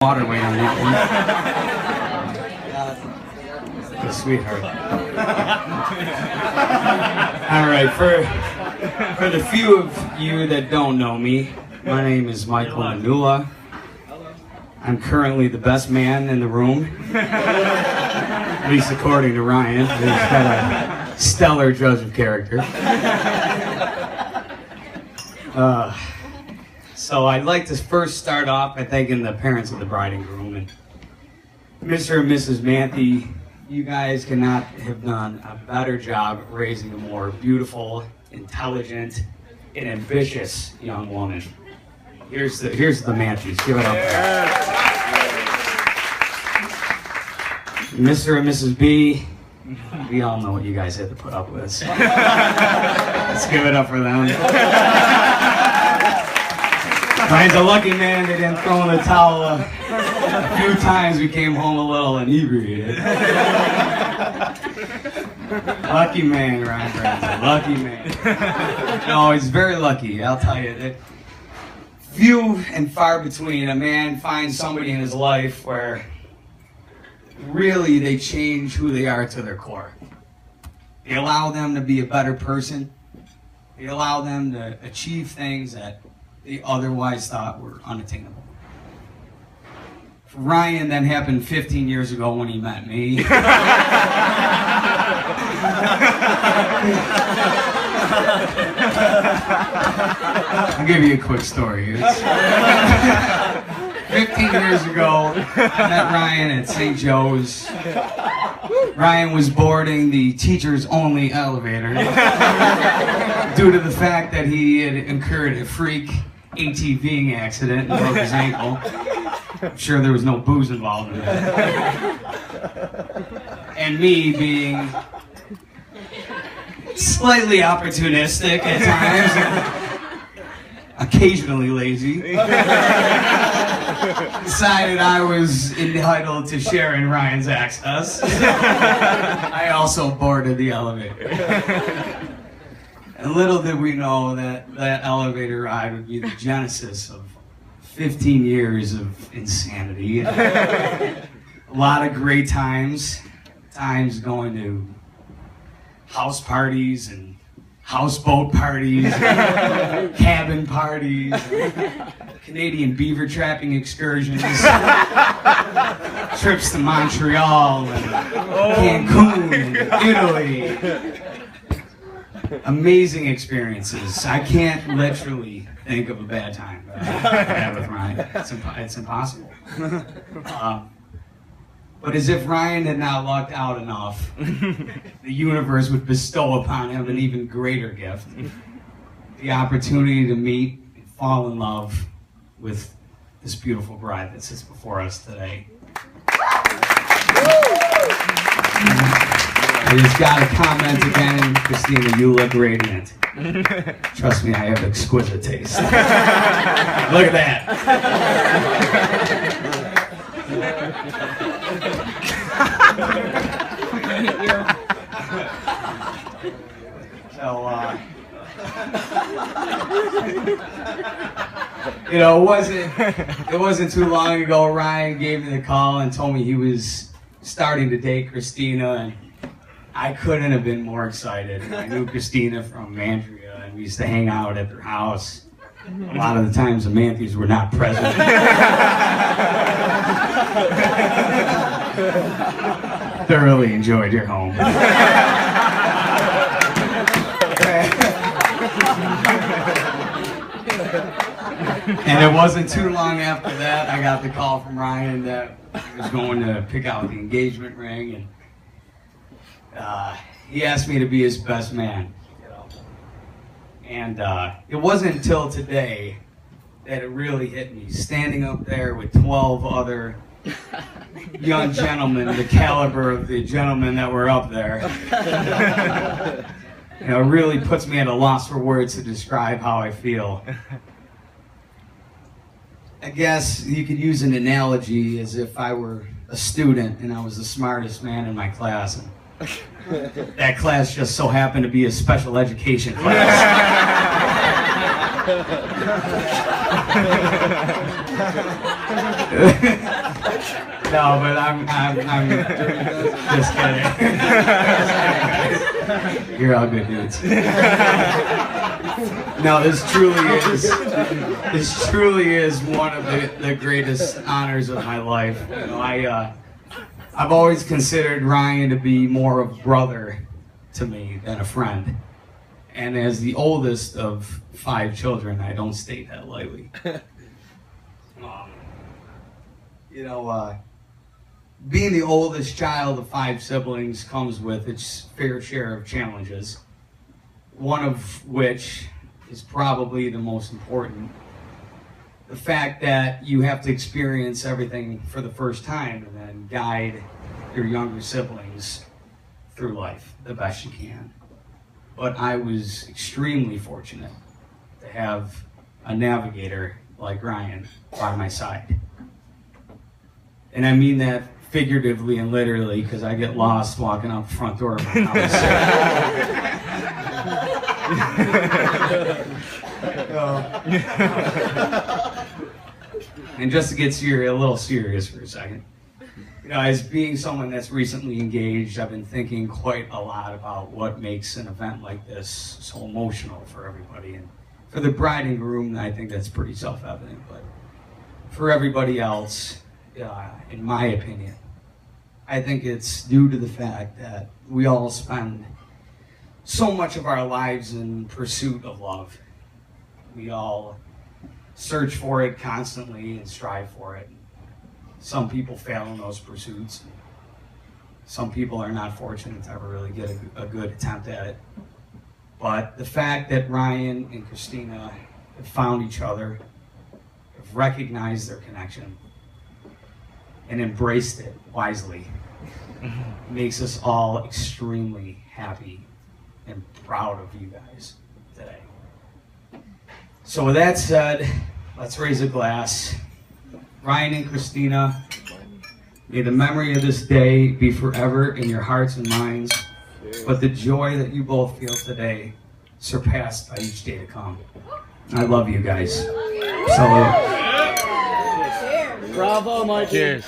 water weight on that one. The sweetheart. All right, for the few of you that don't know me, my name is Michael Manula. I'm currently the best man in the room, at least according to Ryan, who's got a stellar judge of character. So I'd like to first start off by thanking the parents of the bride and groom. And Mr. and Mrs. Maarten, you guys cannot have done a better job raising a more beautiful, intelligent, and ambitious young woman. Here's the Maartens. Give it up. Mr. and Mrs. B, we all know what you guys had to put up with. So let's give it up for them. Ryan's a lucky man they didn't throw in the towel a few times. We came home a little inebriated. Lucky man, Ryan Brandon. Lucky man. No, he's very lucky, I'll tell you. Few and far between a man finds somebody in his life where really they change who they are to their core. They allow them to be a better person. They allow them to achieve things that they otherwise thought were unattainable. For Ryan, that happened 15 years ago when he met me. I'll give you a quick story. 15 years ago, I met Ryan at St. Joe's. Ryan was boarding the teachers only elevator due to the fact that he had incurred a freak ATVing accident and broke his ankle. I'm sure there was no booze involved in that. And me being slightly opportunistic at times, occasionally lazy, decided I was entitled to share in Ryan's access. I also boarded the elevator. And little did we know that that elevator ride would be the genesis of 15 years of insanity. A lot of great times going to house parties and houseboat parties, cabin parties, Canadian beaver trapping excursions, trips to Montreal and Cancun and Italy. Amazing experiences. I can't literally think of a bad time that I had with Ryan. It's impossible. But as if Ryan had not lucked out enough, the universe would bestow upon him an even greater gift. The opportunity to meet and fall in love with this beautiful bride that sits before us today. I just got a comment again, Christina, you look radiant. Trust me, I have exquisite taste. Look at that. So, you know, it wasn't too long ago Ryan gave me the call and told me he was starting to date Christina, and I couldn't have been more excited. I knew Christina from Andrea, and we used to hang out at their house. A lot of the times the Maartens were not present. Thoroughly enjoyed your home. And it wasn't too long after that I got the call from Ryan that he was going to pick out the engagement ring, and he asked me to be his best man. And it wasn't until today that it really hit me, standing up there with 12 other young gentlemen, the caliber of the gentlemen that were up there. You know, it really puts me at a loss for words to describe how I feel. I guess you could use an analogy as if I were a student and I was the smartest man in my class. And that class just so happened to be a special education class. No, but I'm just kidding. You're all good dudes. No, this truly is one of the greatest honors of my life. You know, I've always considered Ryan to be more of a brother to me than a friend. And as the oldest of 5 children, I don't state that lightly. Being the oldest child of 5 siblings comes with its fair share of challenges, one of which is probably the most important. The fact that you have to experience everything for the first time and then guide your younger siblings through life the best you can. But I was extremely fortunate to have a navigator like Ryan by my side. And I mean that figuratively and literally, because I get lost walking out the front door of my house. And just to get a little serious for a second, as being someone that's recently engaged, I've been thinking quite a lot about what makes an event like this so emotional for everybody. And for the bride and groom, I think that's pretty self-evident. But for everybody else, in my opinion, I think it's due to the fact that we all spend so much of our lives in pursuit of love. We all search for it constantly and strive for it. Some people fail in those pursuits. Some people are not fortunate to ever really get a good attempt at it. But the fact that Ryan and Christina have found each other, have recognized their connection, and embraced it wisely, makes us all extremely happy and proud of you guys today. So with that said, let's raise a glass. Ryan and Christina, may the memory of this day be forever in your hearts and minds, but the joy that you both feel today surpassed by each day to come. I love you guys. Salute. Bravo, Mikey. Cheers.